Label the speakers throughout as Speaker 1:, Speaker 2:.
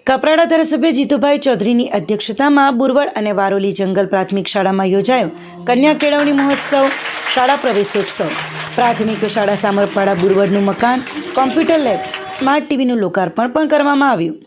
Speaker 1: કપરાડા ધારાસભ્ય જીતુભાઈ ચૌધરીની અધ્યક્ષતામાં બુરવડ અને વારોલી જંગલ પ્રાથમિક શાળામાં યોજાયો કન્યા કેળવણી મહોત્સવ, શાળા પ્રવેશોત્સવ. પ્રાથમિક શાળા સામરપાડા બુરવડનું મકાન, કોમ્પ્યુટર લેબ, સ્માર્ટ ટીવીનું લોકાર્પણ પણ કરવામાં આવ્યું.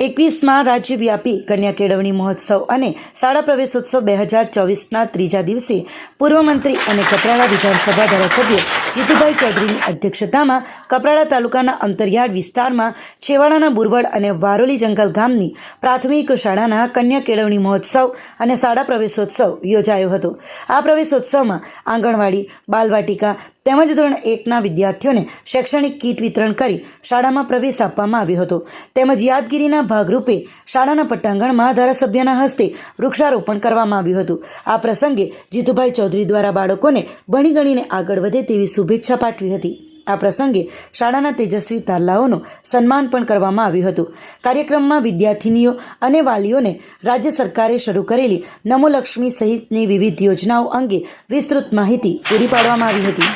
Speaker 1: 21માં રાજ્યવ્યાપી કન્યા કેળવણી મહોત્સવ અને શાળા પ્રવેશોત્સવ 2024ના ત્રીજા દિવસે પૂર્વ મંત્રી અને કપરાડા વિધાનસભા ધારાસભ્ય જીતુભાઈ ચૌધરીની અધ્યક્ષતામાં કપરાડા તાલુકાના અંતરિયાળ વિસ્તારમાં છેવાડાના બુરવડ અને વારોલી જંગલ ગામની પ્રાથમિક શાળાના કન્યા કેળવણી મહોત્સવ અને શાળા પ્રવેશોત્સવ યોજાયો હતો. આ પ્રવેશોત્સવમાં આંગણવાડી, બાલવાટિકા તેમજ ધોરણ 1ના વિદ્યાર્થીઓને શૈક્ષણિક કીટ વિતરણ કરી શાળામાં પ્રવેશ આપવામાં આવ્યો હતો. તેમજ યાદગીરીના ભાગરૂપે શાળાના પટ્ટાંગણમાં ધારાસભ્યના હસ્તે વૃક્ષારોપણ કરવામાં આવ્યું હતું. આ પ્રસંગે જીતુભાઈ ચૌધરી દ્વારા બાળકોને ભણી ગણીને આગળ વધે તેવી શુભેચ્છા પાઠવી હતી. આ પ્રસંગે શાળાના તેજસ્વી તારલાઓનું સન્માન પણ કરવામાં આવ્યું હતું. કાર્યક્રમમાં વિદ્યાર્થીનીઓ અને વાલીઓને રાજ્ય સરકારે શરૂ કરેલી નમો લક્ષ્મી સહિતની વિવિધ યોજનાઓ અંગે વિસ્તૃત માહિતી પૂરી પાડવામાં આવી હતી.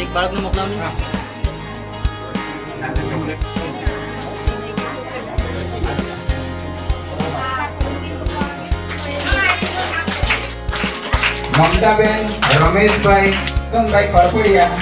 Speaker 2: એક બાળકને મોકલાવજો.
Speaker 3: મમતાબેન રમેશભાઈ કમભાઈ પરપોડિયા.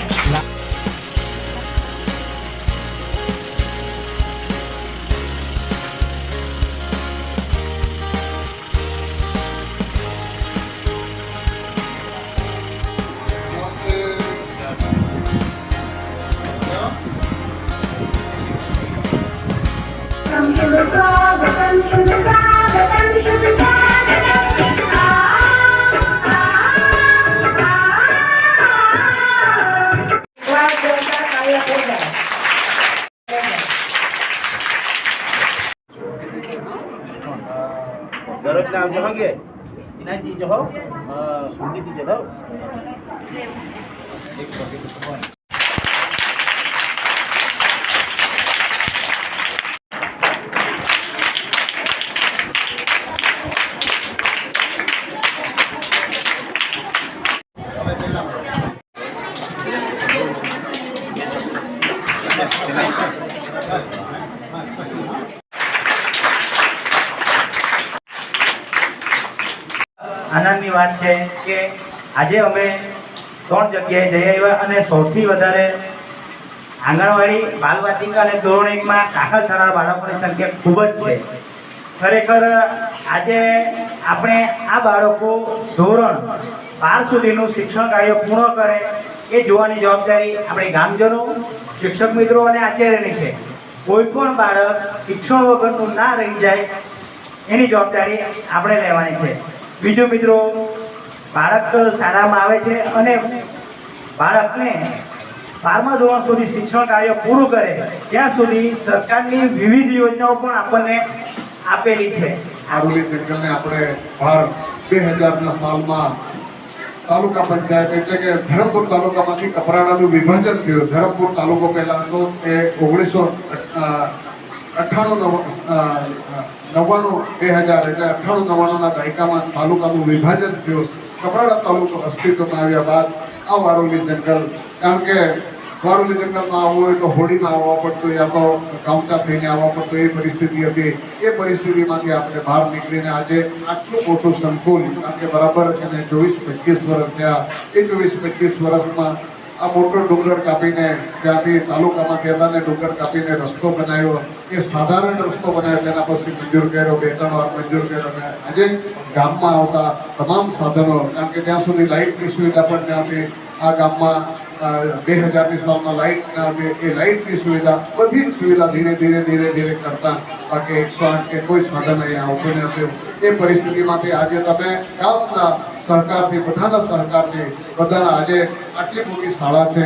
Speaker 2: दररोज नाम जहोगे इना जी जहो सुंदर जी जहो
Speaker 4: આનંદની વાત છે કે આજે અમે 3 જગ્યાએ જઈ આવ્યા અને સૌથી વધારે
Speaker 2: આંગણવાડી બાલવાટિકા અને ધોરણ 1માં દાખલ થનાર બાળકોની સંખ્યા ખૂબ જ છે. ખરેખર આજે આપણે આ બાળકો ધોરણ 12 સુધીનું શિક્ષણ કાર્ય પૂર્ણ કરે એ જોવાની જવાબદારી આપણે ગામજનો, શિક્ષક મિત્રો અને આચાર્યની છે. કોઈ પણ બાળક શિક્ષણ વગરનું ના રહી જાય એની જવાબદારી આપણે લેવાની છે. બીજું મિત્રો, બાળક શાળામાં આવે છે અને બાળકને 12મા ધોરણ સુધી શિક્ષણ કાર્ય પૂરું કરે ત્યાં સુધી સરકારની વિવિધ યોજનાઓ પણ આપણને આપેલી છે.
Speaker 4: આરોલી જંગલને આપણે 2000ના સાલમાં તાલુકા પંચાયત એટલે કે ધરમપુર તાલુકામાંથી કપરાડાનું વિભાજન થયું. ધરમપુર તાલુકો પહેલા હતો એ 1998-2000 એટલે 98-99ના દાયકામાં તાલુકાનું વિભાજન થયું. કપરાડા તાલુકો અસ્તિત્વમાં આવ્યા બાદ આ વારોલી જંગલ, કારણ કે વારોલી જંગલમાં આવવું હોય તો હોડીમાં આવવા પડતું, યા તો ગામચા થઈને આવવા પડતું, એ પરિસ્થિતિ હતી. એ પરિસ્થિતિમાંથી આપણે બહાર નીકળીને આજે આટલું મોટું સંકુલ, કારણ કે બરાબર એને 24-25 વર્ષ થયા. એ 24-25 વર્ષમાં આ મોટો ડુંગર કાપીને ત્યાંથી તાલુકામાં કહેતાને ડુંગર કાપીને રસ્તો બનાવ્યો. એ સાધારણ રસ્તો બનાવ્યો, તેના પછી મંજૂર કર્યો, 2-3 વાર મંજૂર કર્યો. અને આજે ગામમાં આવતા તમામ સાધનો, કારણ કે ત્યાં સુધી લાઇટની સુવિધા પણ ત્યાંથી આ ગામમાં 2000ની સાલમાં લાઇટ ના હતી. એ લાઇટની સુવિધા, બધી જ સુવિધા ધીરે ધીરે કરતા બાકી 108 કે કોઈ સાધન અહીંયા આવતું નથી. એ પરિસ્થિતિમાંથી આજે તમે ગામના સહકારથી, બધાના સહકારથી, બધાના આજે આટલી મોટી શાળા છે,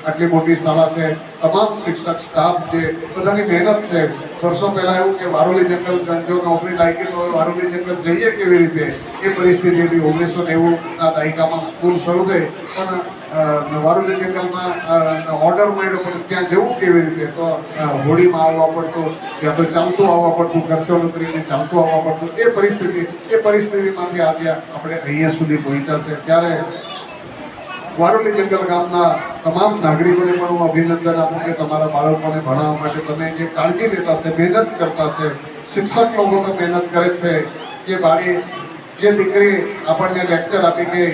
Speaker 4: આટલી મોટી શાળા છે, તમામ શિક્ષક સ્ટાફ છે, બધાની મહેનત છે. વર્ષો પહેલા એવું કે વારોલી જંગલ જો નોકરી લાગી તો વારોલી જંગલ જઈએ કેવી રીતે, એ પરિસ્થિતિ હતી. 1990ના દાયકામાં સ્કૂલ શરૂ થઈ પણ વારોલી જંગલમાં ઓર્ડર મળ્યો પણ ત્યાં જવું કેવી રીતે, તો હોડીમાં આવવા પડતું, ત્યાં તો ચાલતું આવવા પડતું, ખર્ચો ઉતરીને ચાલતું આવવા પડતું. એ પરિસ્થિતિમાંથી આજે આપણે અહીંયા સુધી પહોંચ્યા છે. ત્યારે વારોલી જંગલ ગામના તમામ નાગરિકોને પણ હું અભિનંદન આપું કે તમારા બાળકોને ભણાવવા માટે તમે જે કાળજી લેતા છે, મહેનત કરતા છે. શિક્ષક લોકો તો મહેનત કરે છે. જે દીકરી આપણને લેક્ચર આપી ગઈ,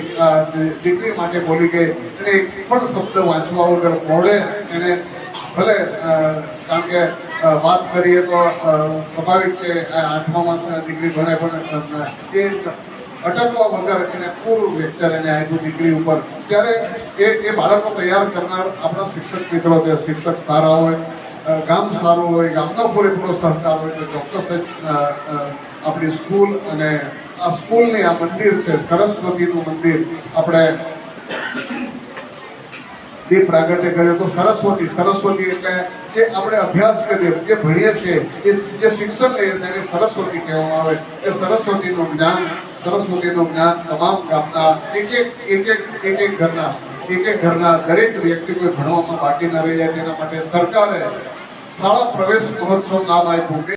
Speaker 4: દીકરી માટે બોલી ગઈ, એને એક પણ શબ્દ વાંચવા વગર મોડે એને ભલે, કારણ કે વાત કરીએ તો સ્વાભાવિક છે 8મામાં દીકરી ભણે, પણ એ અટકવા વગર એને પૂરું લેક્ચર એને આપ્યું દીકરી ઉપર. ત્યારે એ બાળકો તૈયાર કરનાર આપણા શિક્ષક મિત્રો છે. શિક્ષક સારા હોય, ગામ સારું હોય, ગામનો પૂરેપૂરો સહકાર હોય તો ચોક્કસ જ આપણી સ્કૂલ અને આ સ્કૂલની આ મંદિર છે, સરસ્વતીનું મંદિર, આપણે દીપ પ્રાગટ્ય કર્યો તો સરસ્વતી એટલે જે આપણે અભ્યાસ કરીએ, જે ભણીએ છીએ, જે શિક્ષણ લઈએ છીએ એને સરસ્વતી કહેવામાં આવે. એ સરસ્વતીનું જ્ઞાન તમામ ગામના એક ઘરના દરેક વ્યક્તિ કોઈ ભણવામાં બાકી ન રહી જાય તેના માટે સરકારે શાળા પ્રવેશ મહોત્સવ નામ આપ્યું.